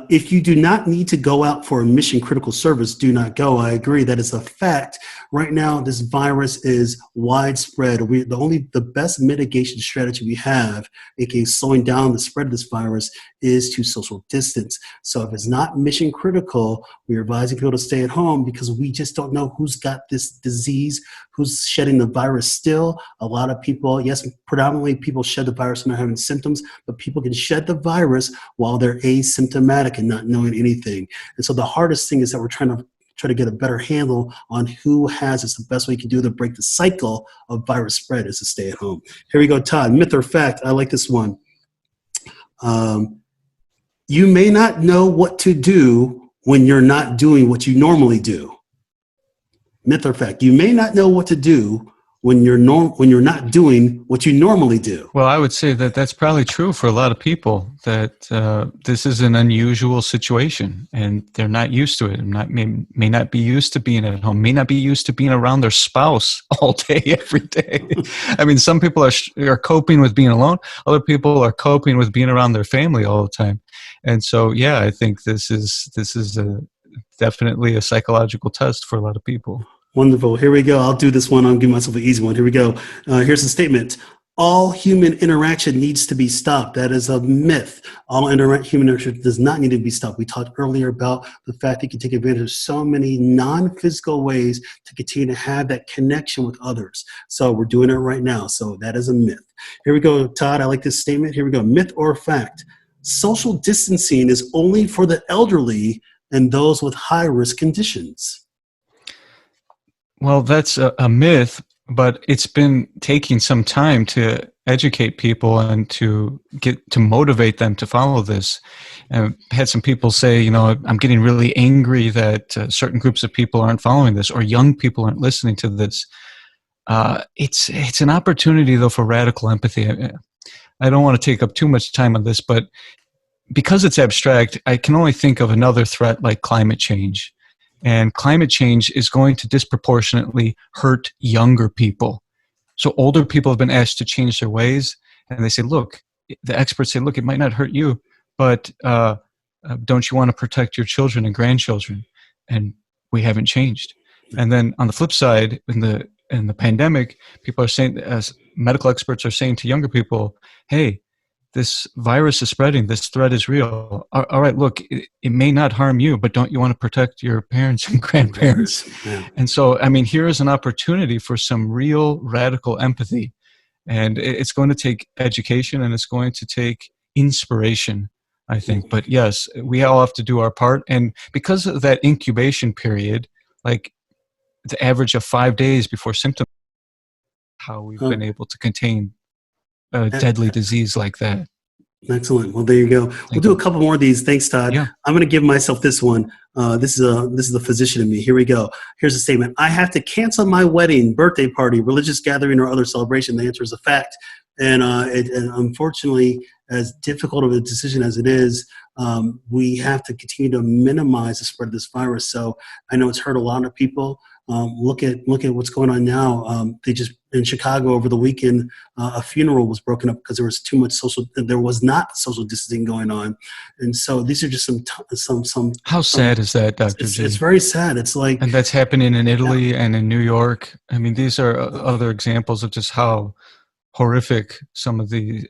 If you do not need to go out for a mission critical service, do not go. I agree. That is a fact. Right now, this virus is widespread. The best mitigation strategy we have, aka slowing down the spread of this virus, is to social distance. So if it's not mission critical, we're advising people to stay at home, because we just don't know who's got this disease, who's shedding the virus still. A lot of people, yes, predominantly people shed the virus and not having symptoms, but people can shed the virus while they're asymptomatic and not knowing anything. And so the hardest thing is that we're trying to get a better handle on who has this. The best way you can do to break the cycle of virus spread is to stay at home. Here we go, Todd. Myth or fact? I like this one. You may not know what to do when you're not doing what you normally do. Myth or fact? You may not know what to do when you're not doing what you normally do. Well, I would say that that's probably true for a lot of people, that this is an unusual situation and they're not used to it, and may not be used to being at home, may not be used to being around their spouse all day, every day. I mean, some people are coping with being alone. Other people are coping with being around their family all the time. And so, yeah, I think this is definitely a psychological test for a lot of people. Wonderful. Here we go. I'll do this one. I'll give myself an easy one. Here we go. Here's the statement. All human interaction needs to be stopped. That is a myth. All human interaction does not need to be stopped. We talked earlier about the fact that you can take advantage of so many non-physical ways to continue to have that connection with others. So we're doing it right now. So that is a myth. Here we go, Todd. I like this statement. Here we go. Myth or fact? Social distancing is only for the elderly and those with high-risk conditions. Well, that's a myth, but it's been taking some time to educate people and to motivate them to follow this. And had some people say, I'm getting really angry that certain groups of people aren't following this, or young people aren't listening to this. It's an opportunity though for radical empathy. I don't want to take up too much time on this, but because it's abstract, I can only think of another threat like climate change. And climate change is going to disproportionately hurt younger people. So older people have been asked to change their ways, and they say, look, the experts say, look, it might not hurt you, but don't you want to protect your children and grandchildren? And we haven't changed. And then on the flip side, in the pandemic, people are saying, as medical experts are saying to younger people, hey, this virus is spreading, this threat is real. All right, look, it may not harm you, but don't you want to protect your parents and grandparents? Yeah. And so, I mean, here is an opportunity for some real radical empathy. And it's going to take education, and it's going to take inspiration, I think. But yes, we all have to do our part. And because of that incubation period, like the average of 5 days before symptoms, how we've been able to contain a deadly disease like that. Excellent. Well, there you go. We'll do a couple more of these. Thanks, Todd. Yeah. I'm going to give myself this one. This is the physician in me. Here we go. Here's a statement. I have to cancel my wedding, birthday party, religious gathering, or other celebration. The answer is a fact. And unfortunately, as difficult of a decision as it is, we have to continue to minimize the spread of this virus. So I know it's hurt a lot of people. Look at what's going on now. They just in Chicago over the weekend, a funeral was broken up because there was too much there was not social distancing going on, and so these are just some. How sad is that, Dr. G? It's very sad. It's like, and that's happening in Italy and in New York. I mean, these are other examples of just how horrific some of the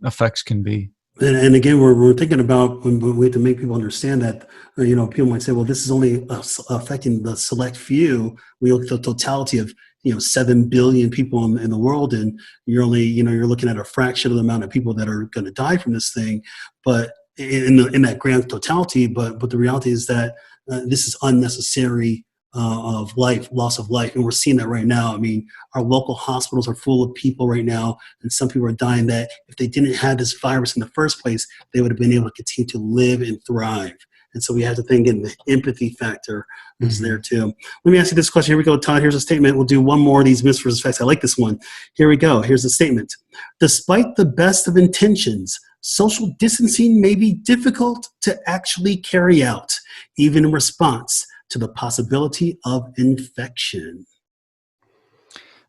effects can be. And again, we're thinking about when we have to make people understand that, people might say, well, this is only affecting the select few. We look at the totality of, 7 billion people in the world, and you're looking at a fraction of the amount of people that are going to die from this thing. But in that grand totality, but the reality is that this is unnecessary of life, loss of life. And we're seeing that right now. I mean, our local hospitals are full of people right now, and some people are dying that if they didn't have this virus in the first place, they would have been able to continue to live and thrive. And so we have to think in the empathy factor is there too. Let me ask you this question. Here we go, Todd. Here's a statement. We'll do one more of these myths versus facts. I like this one. Here we go. Here's the statement. Despite the best of intentions, social distancing may be difficult to actually carry out, even in response to the possibility of infection.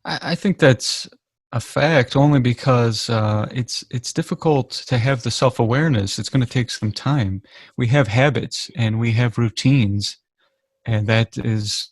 I think that's a fact only because it's difficult to have the self-awareness. It's going to take some time. We have habits and we have routines, and that is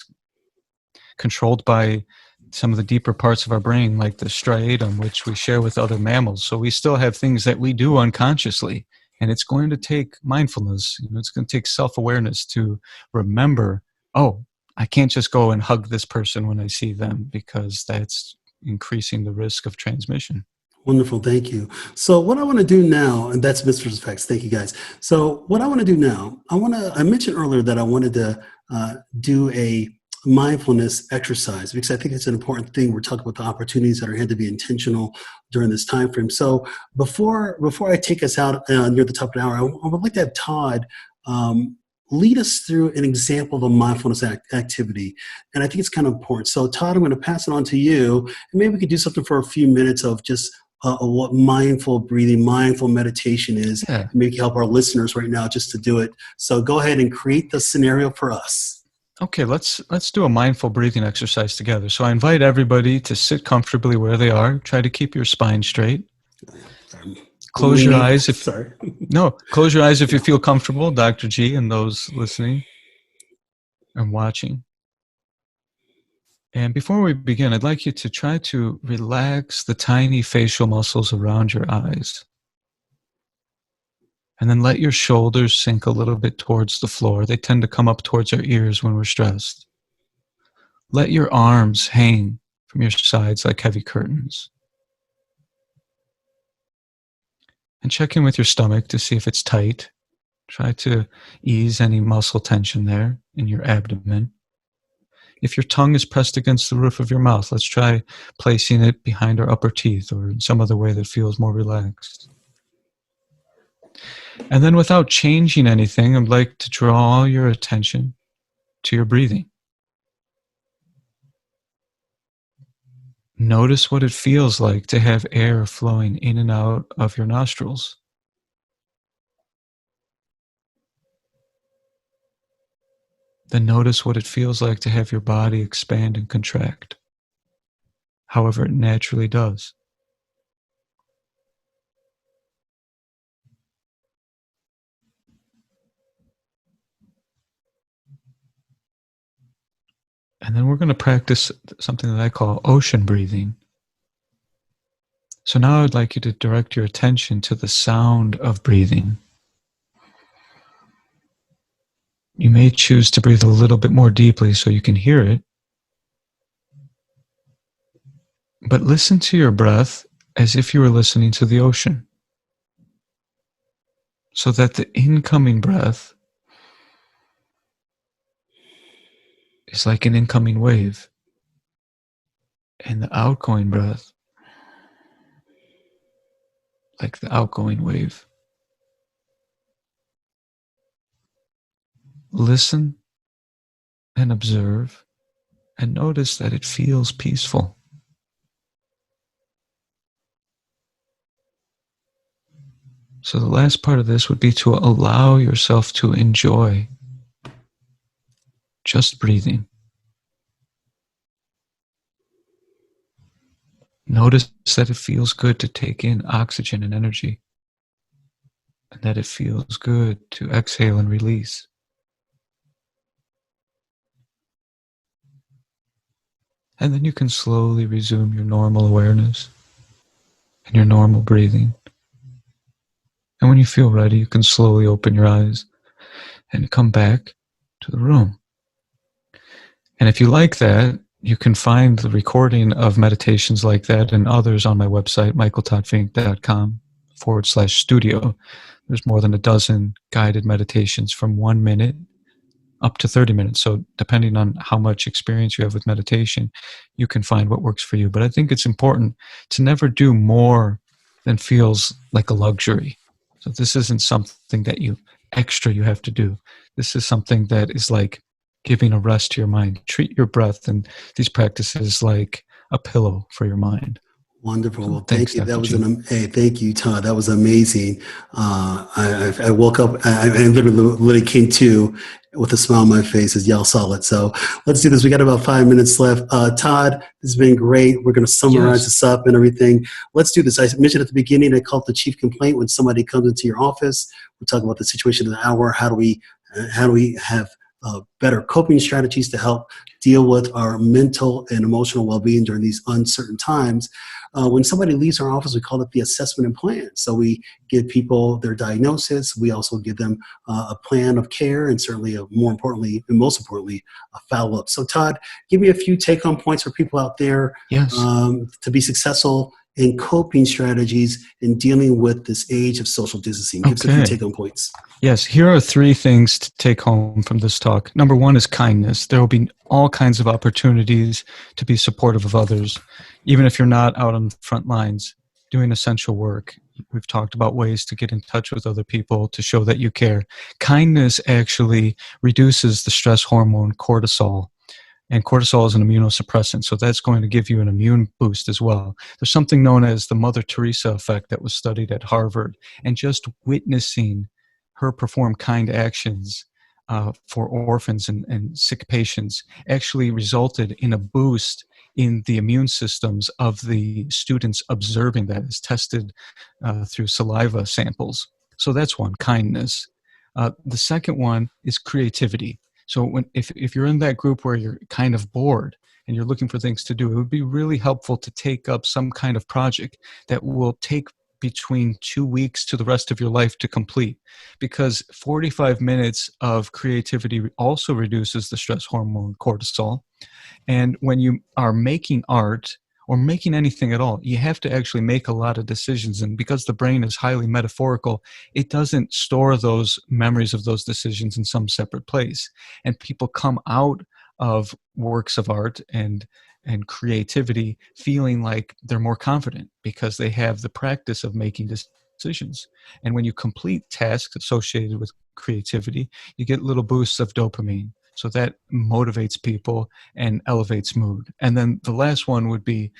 controlled by some of the deeper parts of our brain, like the striatum, which we share with other mammals. So we still have things that we do unconsciously, and it's going to take mindfulness. It's going to take self-awareness to remember, oh, I can't just go and hug this person when I see them, because that's increasing the risk of transmission. Wonderful. Thank you. So what I want to do now, and that's Mr. Effects. Thank you, guys. So what I want to do now, I mentioned earlier that I wanted to do a mindfulness exercise, because I think it's an important thing. We're talking about the opportunities that are ahead to be intentional during this time frame. So before I take us out near the top of the hour, I would like to have Todd lead us through an example of a mindfulness activity. And I think it's kind of important. So Todd, I'm going to pass it on to you, and maybe we could do something for a few minutes of just what mindful breathing, mindful meditation is, and maybe help our listeners right now just to do it. So go ahead and create the scenario for us. Okay, let's do a mindful breathing exercise together. So I invite everybody to sit comfortably where they are. Try to keep your spine straight. Close your eyes close your eyes if you feel comfortable, Dr. G, and those listening and watching. And before we begin, I'd like you to try to relax the tiny facial muscles around your eyes. And then let your shoulders sink a little bit towards the floor. They tend to come up towards our ears when we're stressed. Let your arms hang from your sides like heavy curtains. And check in with your stomach to see if it's tight. Try to ease any muscle tension there in your abdomen. If your tongue is pressed against the roof of your mouth, let's try placing it behind our upper teeth or in some other way that feels more relaxed. And then without changing anything, I'd like to draw your attention to your breathing. Notice what it feels like to have air flowing in and out of your nostrils. Then notice what it feels like to have your body expand and contract, however it naturally does. And then we're going to practice something that I call ocean breathing. So now I'd like you to direct your attention to the sound of breathing. You may choose to breathe a little bit more deeply so you can hear it. But listen to your breath as if you were listening to the ocean, so that the incoming breath is like an incoming wave, and the outgoing breath like the outgoing wave. Listen and observe and notice that it feels peaceful. So the last part of this would be to allow yourself to enjoy just breathing. Notice that it feels good to take in oxygen and energy, and that it feels good to exhale and release. And then you can slowly resume your normal awareness and your normal breathing. And when you feel ready, you can slowly open your eyes and come back to the room. And if you like that, you can find the recording of meditations like that and others on my website, michaeltoddfink.com/studio. There's more than a dozen guided meditations from 1 minute up to 30 minutes. So depending on how much experience you have with meditation, you can find what works for you. But I think it's important to never do more than feels like a luxury. So this isn't something that you have to do. This is something that is like giving a rest to your mind. Treat your breath and these practices like a pillow for your mind. Wonderful. So Well, thanks, thank you. Dr. That was G. hey, thank you, Todd. That was amazing. I woke up, I literally came to with a smile on my face as y'all saw it. So let's do this. We got about 5 minutes left. Todd, this has been great. We're going to summarize this up and everything. Let's do this. I mentioned at the beginning, I call it the chief complaint. When somebody comes into your office, we talk about the situation of the hour. How do we have better coping strategies to help deal with our mental and emotional well-being during these uncertain times. When somebody leaves our office, we call it the assessment and plan. So we give people their diagnosis. We also give them a plan of care, and certainly, more importantly, and most importantly, a follow-up. So Todd, give me a few take-home points for people out there to be successful in coping strategies in dealing with this age of social distancing. Give us a few take-home points. Yes, here are 3 things to take home from this talk. Number 1 is kindness. There will be all kinds of opportunities to be supportive of others, even if you're not out on the front lines doing essential work. We've talked about ways to get in touch with other people to show that you care. Kindness actually reduces the stress hormone cortisol. And cortisol is an immunosuppressant, so that's going to give you an immune boost as well. There's something known as the Mother Teresa effect that was studied at Harvard, and just witnessing her perform kind actions for orphans and sick patients actually resulted in a boost in the immune systems of the students observing that, as tested through saliva samples. So that's one, kindness. The second one is creativity. So if you're in that group where you're kind of bored and you're looking for things to do, it would be really helpful to take up some kind of project that will take between 2 weeks to the rest of your life to complete, because 45 minutes of creativity also reduces the stress hormone cortisol. And when you are making art or making anything at all, you have to actually make a lot of decisions. And because the brain is highly metaphorical, it doesn't store those memories of those decisions in some separate place. And people come out of works of art and creativity feeling like they're more confident because they have the practice of making decisions. And when you complete tasks associated with creativity, you get little boosts of dopamine. So that motivates people and elevates mood. And then the last one would be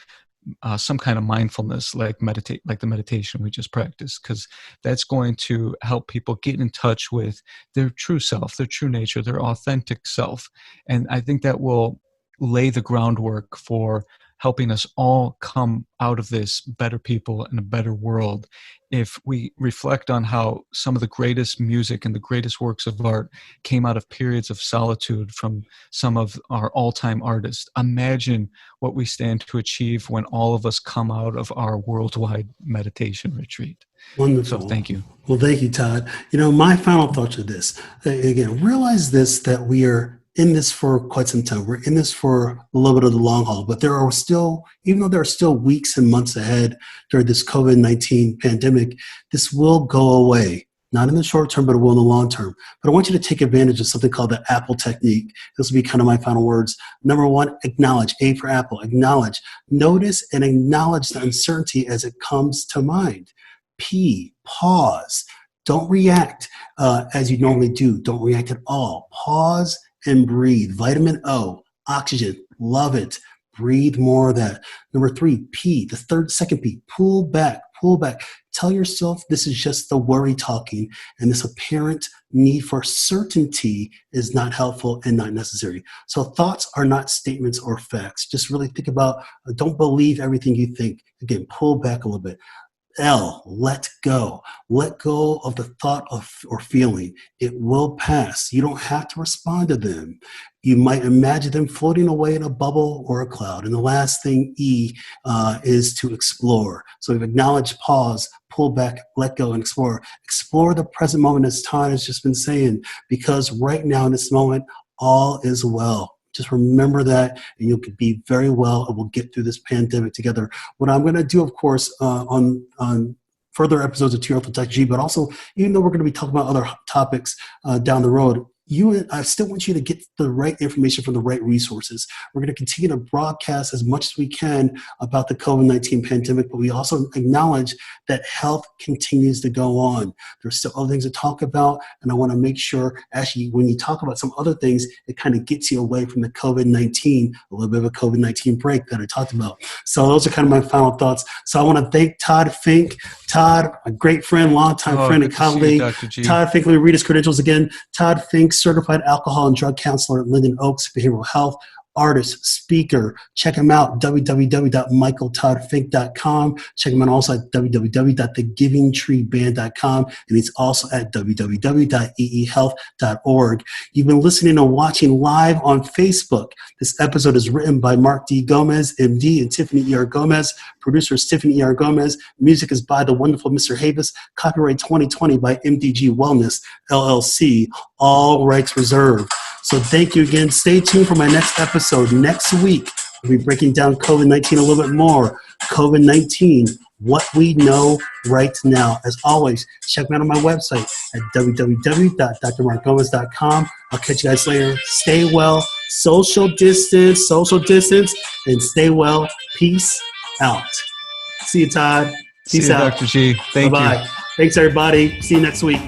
some kind of mindfulness, like the meditation we just practiced, because that's going to help people get in touch with their true self, their true nature, their authentic self. And I think that will lay the groundwork for helping us all come out of this better people in a better world. If we reflect on how some of the greatest music and the greatest works of art came out of periods of solitude from some of our all-time artists, imagine what we stand to achieve when all of us come out of our worldwide meditation retreat. Wonderful. So thank you. Well, thank you, Todd. My final thoughts are this. Again, realize this, that we are in this for quite some time. We're in this for a little bit of the long haul, but there are still, even though there are still weeks and months ahead during this COVID-19 pandemic, this will go away. Not in the short term, but it will in the long term. But I want you to take advantage of something called the Apple technique. This will be kind of my final words. Number one, acknowledge. A for Apple, acknowledge. Notice and acknowledge the uncertainty as it comes to mind. P, pause. Don't react as you normally do. Don't react at all. Pause and breathe. Vitamin O, oxygen, love it. Breathe more of that. Number three, P, second P, pull back, pull back. Tell yourself this is just the worry talking, and this apparent need for certainty is not helpful and not necessary. So thoughts are not statements or facts. Just really think about, don't believe everything you think. Again, pull back a little bit. L, let go. Let go of the thought or feeling. It will pass. You don't have to respond to them. You might imagine them floating away in a bubble or a cloud. And the last thing, E, is to explore. So we've acknowledged, pause, pull back, let go, and explore. Explore the present moment, as Todd has just been saying, because right now in this moment, all is well. Just remember that, and you'll be very well, and we'll get through this pandemic together. What I'm going to do, of course, on further episodes of To Your Health with Dr. G, but also, even though we're going to be talking about other topics down the road, I still want you to get the right information from the right resources. We're going to continue to broadcast as much as we can about the COVID-19 pandemic, but we also acknowledge that health continues to go on. There's still other things to talk about, and I want to make sure, actually, when you talk about some other things, it kind of gets you away from the COVID-19, a little bit of a COVID-19 break that I talked about. So those are kind of my final thoughts. So I want to thank Todd Fink. Todd, a great friend, longtime friend and colleague. Todd Fink, let me read his credentials again. Todd Fink, certified alcohol and drug counselor at Linden Oaks Behavioral Health, artist, speaker. Check him out, www.michaeltoddfink.com. Check him out also at www.thegivingtreeband.com. And he's also at www.eehealth.org. You've been listening and watching live on Facebook. This episode is written by Mark D. Gomez, MD, and Tiffany E.R. Gomez. Producer is Tiffany E.R. Gomez. Music is by the wonderful Mr. Havis. Copyright 2020 by MDG Wellness, LLC. All rights reserved. So thank you again. Stay tuned for my next episode. Next week, we'll be breaking down COVID-19 a little bit more. COVID-19, what we know right now. As always, check me out on my website at www.drmarkgomez.com. I'll catch you guys later. Stay well, social distance, and stay well. Peace out. See you, Todd. See you, Dr. G. Thank you. Bye-bye. Thanks, everybody. See you next week.